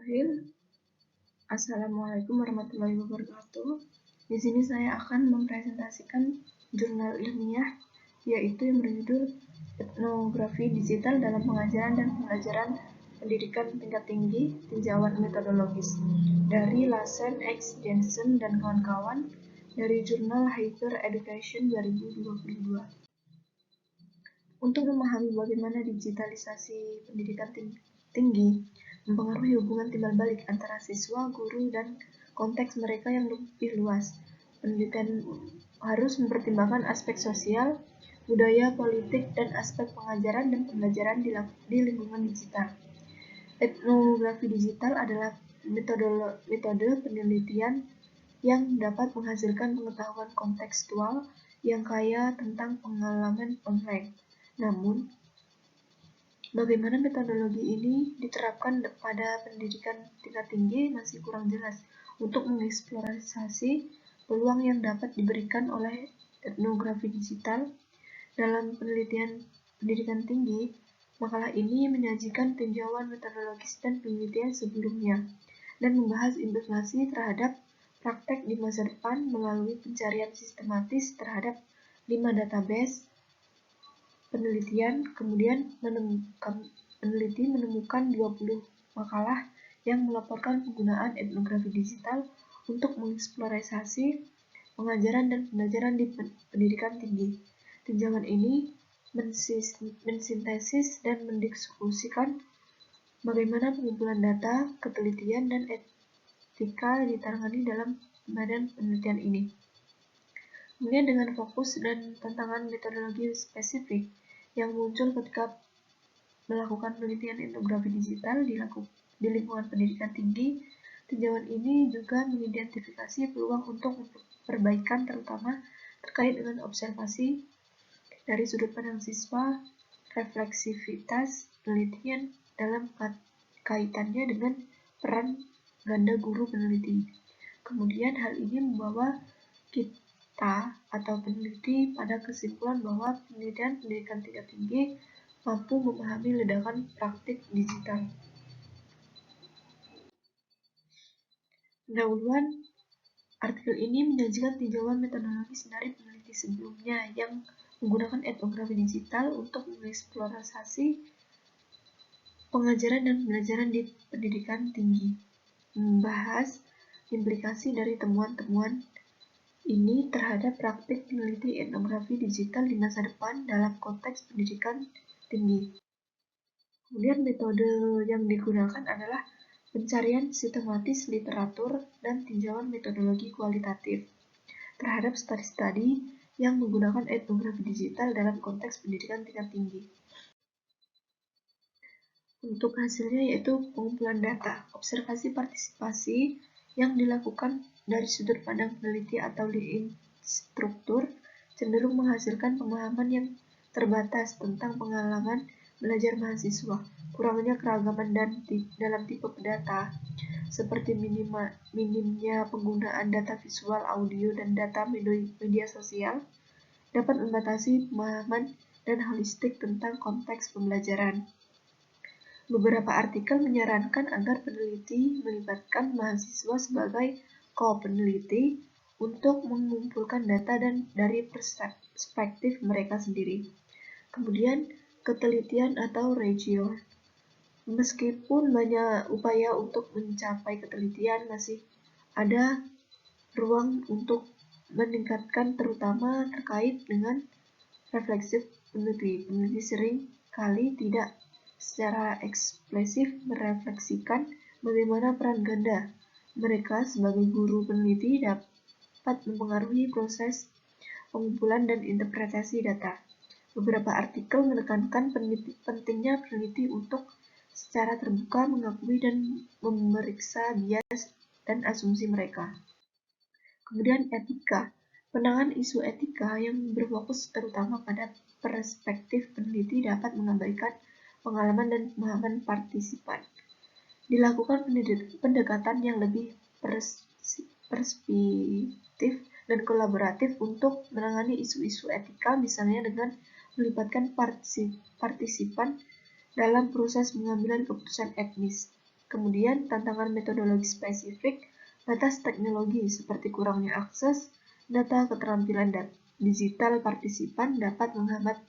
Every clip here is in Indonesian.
Bismillahirrahmanirrahim. Assalamualaikum warahmatullahi wabarakatuh. Di sini saya akan mempresentasikan jurnal ilmiah yaitu yang berjudul Etnografi Digital dalam Pengajaran dan Pembelajaran Pendidikan Tingkat Tinggi Tinjauan Metodologis dari Lassen, X, Jensen, dan kawan-kawan dari jurnal Higher Education 2022. Untuk memahami bagaimana digitalisasi pendidikan tinggi mempengaruhi hubungan timbal balik antara siswa, guru, dan konteks mereka yang lebih luas, penelitian harus mempertimbangkan aspek sosial, budaya, politik, dan aspek pengajaran dan pembelajaran di lingkungan digital. Etnografi digital adalah metode penelitian yang dapat menghasilkan pengetahuan kontekstual yang kaya tentang pengalaman online. Namun, bagaimana metodologi ini diterapkan pada pendidikan tingkat tinggi masih kurang jelas. Untuk mengeksplorasi peluang yang dapat diberikan oleh etnografi digital dalam penelitian pendidikan tinggi, makalah ini menyajikan tinjauan metodologis dan penelitian sebelumnya dan membahas implikasi terhadap praktek di masa depan melalui pencarian sistematis terhadap 5 database penelitian. Kemudian peneliti menemukan 20 makalah yang melaporkan penggunaan etnografi digital untuk mengeksplorasi pengajaran dan pembelajaran di pendidikan tinggi. Tinjauan ini mensintesis dan mendiskusikan bagaimana pengumpulan data, ketelitian, dan etika ditangani dalam badan penelitian ini. Kemudian dengan fokus dan tantangan metodologi spesifik yang muncul ketika melakukan penelitian etnografi digital di lingkungan pendidikan tinggi, tinjauan ini juga mengidentifikasi peluang untuk perbaikan terutama terkait dengan observasi dari sudut pandang siswa, refleksivitas penelitian dalam kaitannya dengan peran ganda guru peneliti. Kemudian hal ini membawa kita atau peneliti pada kesimpulan bahwa penelitian pendidikan tingkat tinggi mampu memahami ledakan praktik digital. Pendahuluan artikel ini menyajikan tinjauan metodologis dari peneliti sebelumnya yang menggunakan etnografi digital untuk mengeksplorasi pengajaran dan pembelajaran di pendidikan tinggi, membahas implikasi dari temuan-temuan ini terhadap praktik peneliti etnografi digital di masa depan dalam konteks pendidikan tinggi. Kemudian metode yang digunakan adalah pencarian sistematis literatur dan tinjauan metodologi kualitatif terhadap studi-studi yang menggunakan etnografi digital dalam konteks pendidikan tingkat tinggi. Untuk hasilnya yaitu pengumpulan data, observasi partisipasi yang dilakukan dari sudut pandang peneliti atau lead instruktur cenderung menghasilkan pemahaman yang terbatas tentang pengalaman belajar mahasiswa, kurangnya keragaman dalam tipe data, seperti minimnya penggunaan data visual, audio, dan data media sosial, dapat membatasi pemahaman dan holistik tentang konteks pembelajaran. Beberapa artikel menyarankan agar peneliti melibatkan mahasiswa sebagai co-peneliti untuk mengumpulkan data dan dari perspektif mereka sendiri. Kemudian, ketelitian atau region. Meskipun banyak upaya untuk mencapai ketelitian, masih ada ruang untuk meningkatkan terutama terkait dengan refleksif peneliti. Peneliti sering kali tidak secara eksplisit merefleksikan bagaimana peran ganda mereka sebagai guru peneliti dapat mempengaruhi proses pengumpulan dan interpretasi data. Beberapa artikel menekankan pentingnya peneliti untuk secara terbuka mengakui dan memeriksa bias dan asumsi mereka. Kemudian etika. Penanganan isu etika yang berfokus terutama pada perspektif peneliti dapat mengabaikan pengalaman dan pemahaman partisipan. Dilakukan pendekatan yang lebih perspektif dan kolaboratif untuk menangani isu-isu etika, misalnya dengan melibatkan partisipan dalam proses pengambilan keputusan etnis. Kemudian, tantangan metodologi spesifik, batas teknologi seperti kurangnya akses, data keterampilan digital partisipan dapat menghambat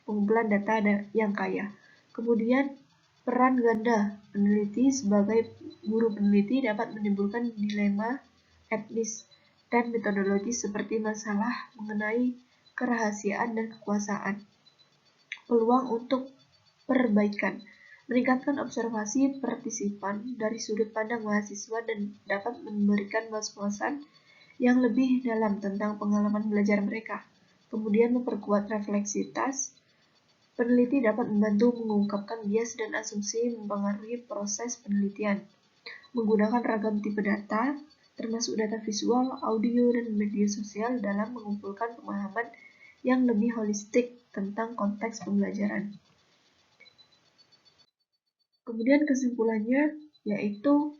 pengumpulan data yang kaya. Kemudian, peran ganda peneliti sebagai guru peneliti dapat menimbulkan dilema etnis dan metodologi seperti masalah mengenai kerahasiaan dan kekuasaan. Peluang untuk perbaikan, meningkatkan observasi partisipan dari sudut pandang mahasiswa dan dapat memberikan wawasan yang lebih dalam tentang pengalaman belajar mereka. Kemudian memperkuat refleksitas, peneliti dapat membantu mengungkapkan bias dan asumsi mempengaruhi proses penelitian. Menggunakan ragam tipe data, termasuk data visual, audio, dan media sosial dalam mengumpulkan pemahaman yang lebih holistik tentang konteks pembelajaran. Kemudian kesimpulannya yaitu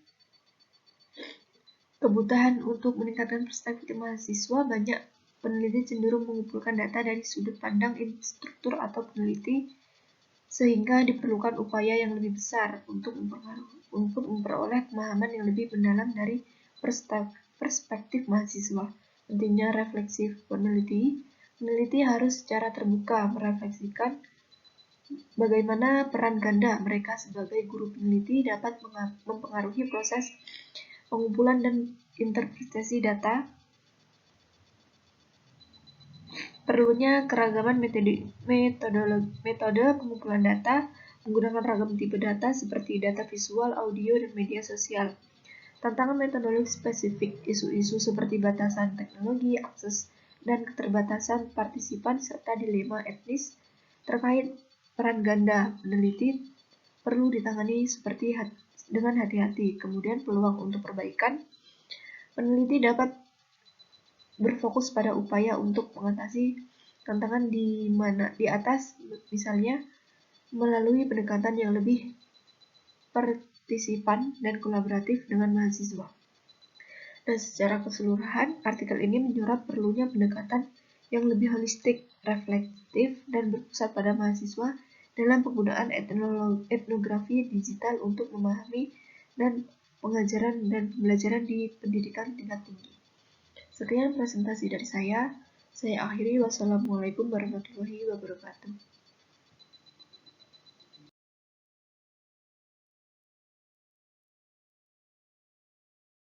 kebutuhan untuk meningkatkan perspektif mahasiswa. Banyak peneliti cenderung mengumpulkan data dari sudut pandang instruktur atau peneliti, sehingga diperlukan upaya yang lebih besar untuk memperoleh pemahaman yang lebih mendalam dari perspektif mahasiswa. Pentingnya refleksif peneliti harus secara terbuka merefleksikan bagaimana peran ganda mereka sebagai guru peneliti dapat mempengaruhi proses pengumpulan dan interpretasi data. Perlunya keragaman metode pengumpulan data menggunakan ragam tipe data seperti data visual, audio, dan media sosial. Tantangan metodologi spesifik, isu-isu seperti batasan teknologi, akses, dan keterbatasan partisipan, serta dilema etnis terkait peran ganda peneliti perlu ditangani dengan hati-hati. Kemudian peluang untuk perbaikan, peneliti dapat berfokus pada upaya untuk mengatasi tantangan di atas, misalnya melalui pendekatan yang lebih partisipan dan kolaboratif dengan mahasiswa. Dan secara keseluruhan, artikel ini menyorot perlunya pendekatan yang lebih holistik, reflektif, dan berpusat pada mahasiswa dalam penggunaan etnografi digital untuk memahami dan pengajaran dan pembelajaran di pendidikan tingkat tinggi. Sekian presentasi dari saya akhiri. Wassalamualaikum warahmatullahi wabarakatuh.